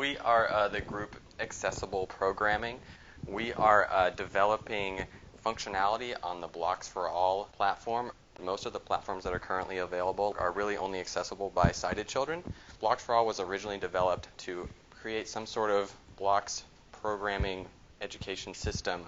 We are the group Accessible Programming. We are developing functionality on the Blocks for All platform. Most of the platforms that are currently available are really only accessible by sighted children. Blocks for All was originally developed to create some sort of blocks programming education system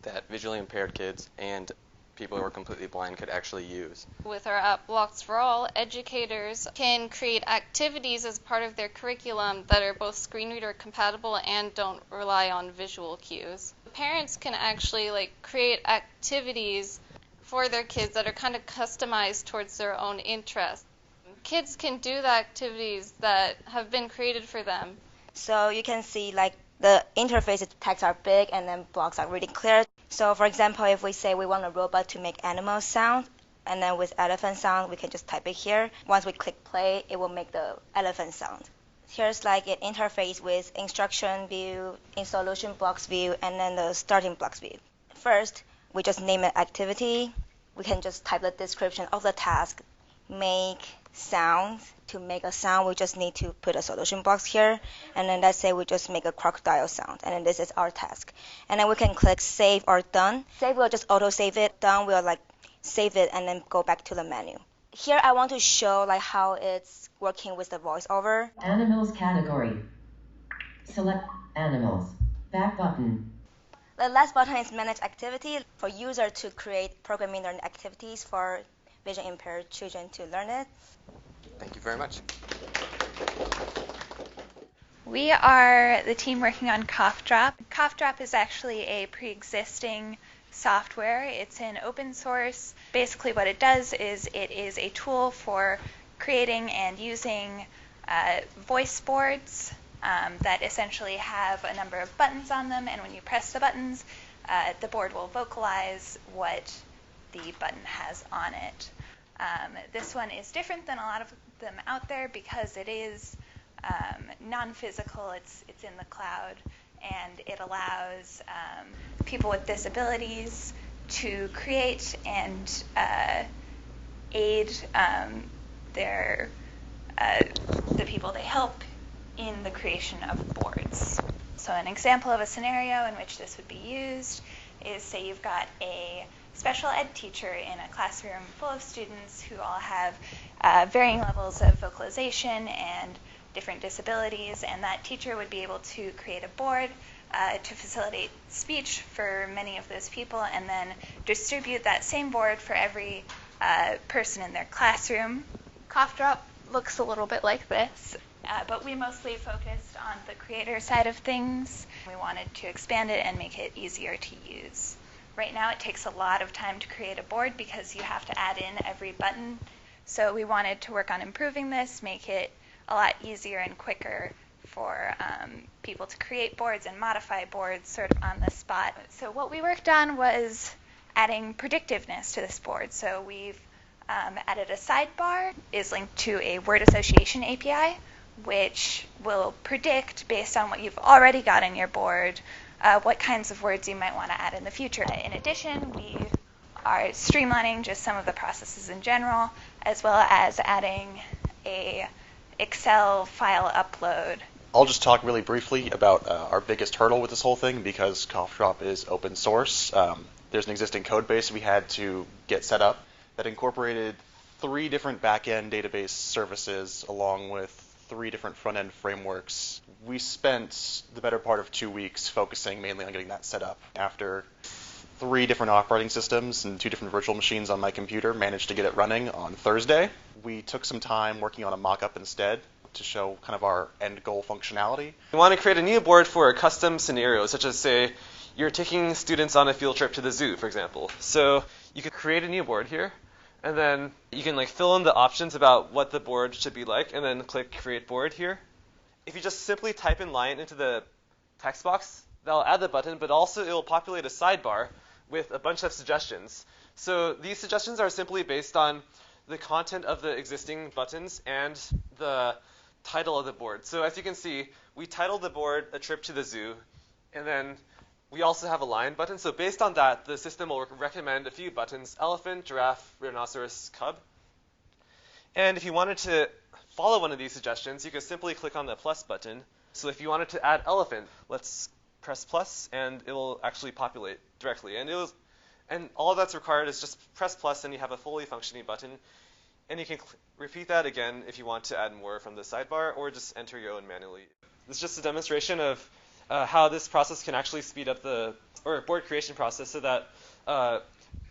that visually impaired kids and people who are completely blind could actually use. With our app Blocks for All, educators can create activities as part of their curriculum that are both screen reader compatible and don't rely on visual cues. Parents can actually create activities for their kids that are kind of customized towards their own interests. Kids can do the activities that have been created for them. So you can see the interface text are big and then blocks are really clear. So for example, if we say we want a robot to make animal sound, and then with elephant sound, we can just type it here. Once we click play, it will make the elephant sound. Here's an interface with instruction view, in solution blocks view, and then the starting blocks view. First, we just name an activity. We can just type the description of the task, make sound. To make a sound, we just need to put a solution box here, and then let's say we just make a crocodile sound, and then this is our task. And then we can click save or done. Save will just auto save it. Done will save it and then go back to the menu. Here I want to show how it's working with the voiceover. Animals category. Select animals. Back button. The last button is manage activity for user to create programming learning activities for vision impaired children to learn it. Thank you very much. We are the team working on CoughDrop. CoughDrop is actually a pre-existing software. It's an open source. Basically what it does is it is a tool for creating and using voice boards that essentially have a number of buttons on them, and when you press the buttons, the board will vocalize what the button has on it. This one is different than a lot of them out there because it is non-physical, it's in the cloud, and it allows people with disabilities to create and aid the people they help in the creation of boards. So an example of a scenario in which this would be used is, say you've got a special ed teacher in a classroom full of students who all have varying levels of vocalization and different disabilities, and that teacher would be able to create a board to facilitate speech for many of those people and then distribute that same board for every person in their classroom. CoughDrop looks a little bit like this, but we mostly focused on the creator side of things. We wanted to expand it and make it easier to use. Right now it takes a lot of time to create a board because you have to add in every button. So we wanted to work on improving this, make it a lot easier and quicker for people to create boards and modify boards sort of on the spot. So what we worked on was adding predictiveness to this board. So we've added a sidebar, is linked to a word association API, which will predict based on what you've already got in your board what kinds of words you might want to add in the future. In addition, we are streamlining just some of the processes in general, as well as adding a Excel file upload. I'll just talk really briefly about our biggest hurdle with this whole thing because CoughDrop is open source. There's an existing code base we had to get set up that incorporated 3 different back-end database services along with 3 different front-end frameworks. We spent the better part of 2 weeks focusing mainly on getting that set up. After 3 different operating systems and 2 different virtual machines on my computer, managed to get it running on Thursday. We took some time working on a mock-up instead to show kind of our end goal functionality. We want to create a new board for a custom scenario, such as, say, you're taking students on a field trip to the zoo, for example. So you could create a new board here, and then you can fill in the options about what the board should be like, and then click Create Board here. If you just simply type in Lion into the text box, that'll add the button, but also it will populate a sidebar with a bunch of suggestions. So these suggestions are simply based on the content of the existing buttons and the title of the board. So as you can see, we titled the board A Trip to the Zoo, and then we also have a lion button. So based on that, the system will recommend a few buttons: elephant, giraffe, rhinoceros, cub. And if you wanted to follow one of these suggestions, you could simply click on the plus button, So if you wanted to add elephant, let's press plus, and it will actually populate directly. And all that's required is just press plus, and you have a fully functioning button. And you can repeat that again if you want to add more from the sidebar, or just enter your own manually. This is just a demonstration of how this process can actually speed up the board creation process, so that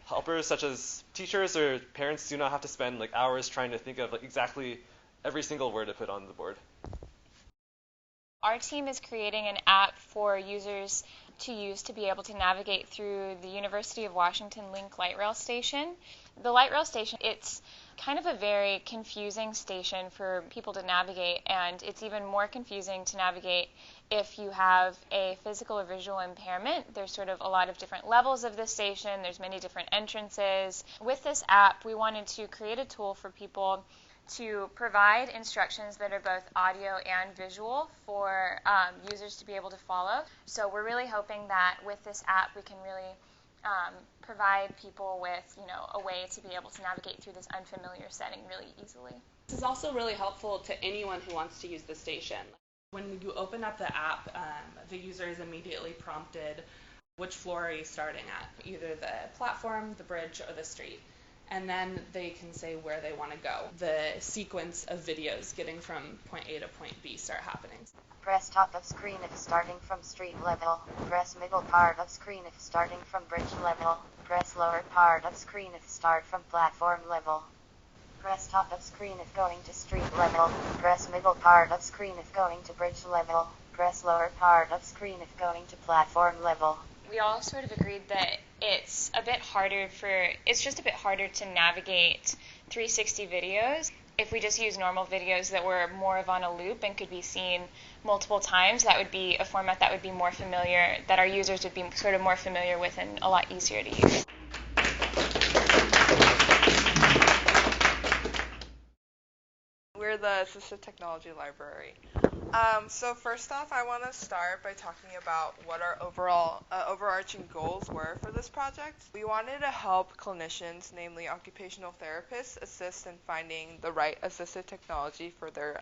helpers such as teachers or parents do not have to spend like hours trying to think of like exactly every single word to put on the board. Our team is creating an app for users to use to be able to navigate through the University of Washington Link light rail station. The light rail station, it's kind of a very confusing station for people to navigate, and it's even more confusing to navigate if you have a physical or visual impairment. There's sort of a lot of different levels of this station. There's many different entrances. With this app, we wanted to create a tool for people to provide instructions that are both audio and visual for users to be able to follow. So we're really hoping that with this app we can really provide people with, a way to be able to navigate through this unfamiliar setting really easily. This is also really helpful to anyone who wants to use the station. When you open up the app, the user is immediately prompted, which floor are you starting at? Either the platform, the bridge, or the street. And then they can say where they want to go. The sequence of videos getting from point A to point B start happening. Press top of screen if starting from street level. Press middle part of screen if starting from bridge level. Press lower part of screen if start from platform level. Press top of screen if going to street level. Press middle part of screen if going to bridge level. Press lower part of screen if going to platform level. We all sort of agreed that it's just a bit harder to navigate 360 videos. If we just use normal videos that were more of on a loop and could be seen multiple times, that would be a format that would be more familiar, that our users would be sort of more familiar with and a lot easier to use. We're the Assistive Technology Library. So first off, I want to start by talking about what our overall overarching goals were for this project. We wanted to help clinicians, namely occupational therapists, assist in finding the right assistive technology for their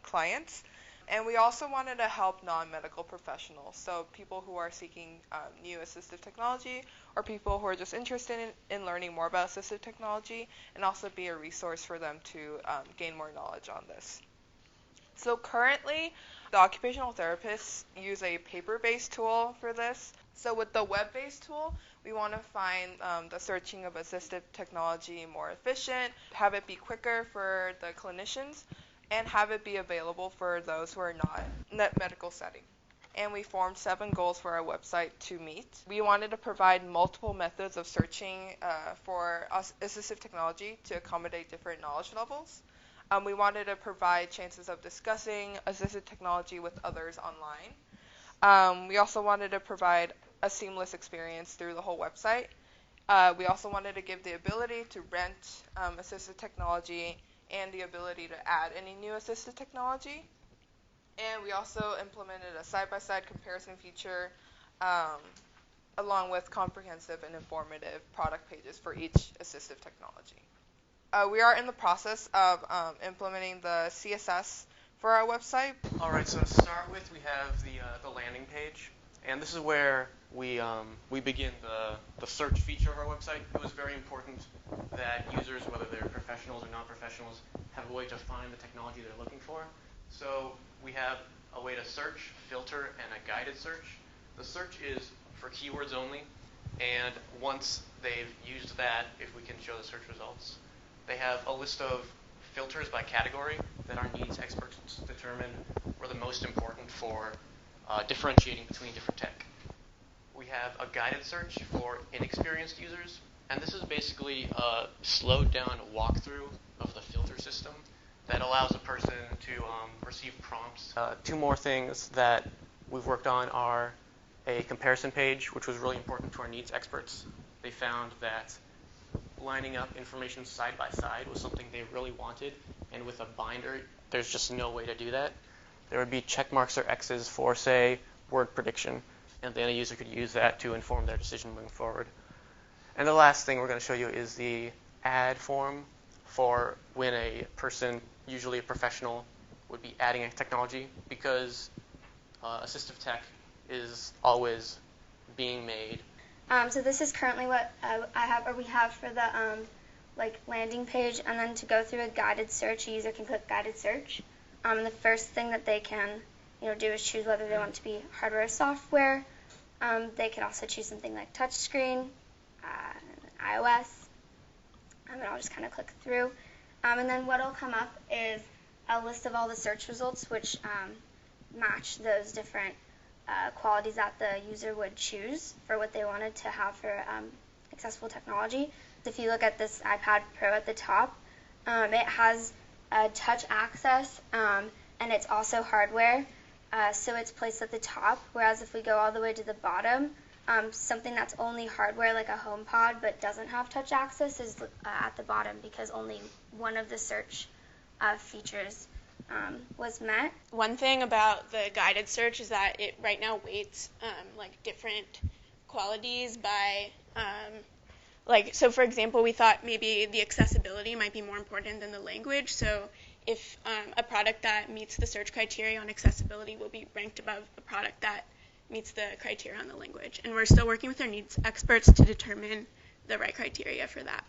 clients. And we also wanted to help non-medical professionals, so people who are seeking new assistive technology or people who are just interested in learning more about assistive technology, and also be a resource for them to gain more knowledge on this. So currently, the occupational therapists use a paper-based tool for this. So with the web-based tool, we want to find the searching of assistive technology more efficient, have it be quicker for the clinicians, and have it be available for those who are not in that medical setting. And we formed 7 goals for our website to meet. We wanted to provide multiple methods of searching for assistive technology to accommodate different knowledge levels. We wanted to provide chances of discussing assistive technology with others online. We also wanted to provide a seamless experience through the whole website. We also wanted to give the ability to rent assistive technology and the ability to add any new assistive technology. And we also implemented a side-by-side comparison feature along with comprehensive and informative product pages for each assistive technology. We are in the process of implementing the CSS for our website. All right, so to start with, we have the landing page, and this is where we begin the search feature of our website. It was very important that users, whether they're professionals or non-professionals, have a way to find the technology they're looking for. So we have a way to search, filter, and a guided search. The search is for keywords only, and once they've used that, if we can show the search results, they have a list of filters by category that our needs experts determine were the most important for differentiating between different tech. We have a guided search for inexperienced users, and this is basically a slowed down walkthrough of the filter system that allows a person to receive prompts. 2 more things that we've worked on are a comparison page, which was really important to our needs experts. They found that lining up information side by side was something they really wanted, and with a binder, there's just no way to do that. There would be check marks or X's for, say, word prediction, and then a user could use that to inform their decision moving forward. And the last thing we're going to show you is the add form for when a person, usually a professional, would be adding a technology, because assistive tech is always being made. So this is currently what we have for the landing page, and then to go through a guided search, a user can click guided search. And the first thing that they can do is choose whether they want to be hardware or software. They can also choose something like touchscreen, iOS, and I'll just kind of click through. And then what will come up is a list of all the search results which match those different qualities that the user would choose for what they wanted to have for accessible technology. If you look at this iPad Pro at the top, it has touch access, and it's also hardware, so it's placed at the top, whereas if we go all the way to the bottom, something that's only hardware like a HomePod but doesn't have touch access is at the bottom because only one of the search features was met. One thing about the guided search is that it right now weights different qualities by so for example, we thought maybe the accessibility might be more important than the language. So if a product that meets the search criteria on accessibility will be ranked above a product that meets the criteria on the language. And we're still working with our needs experts to determine the right criteria for that.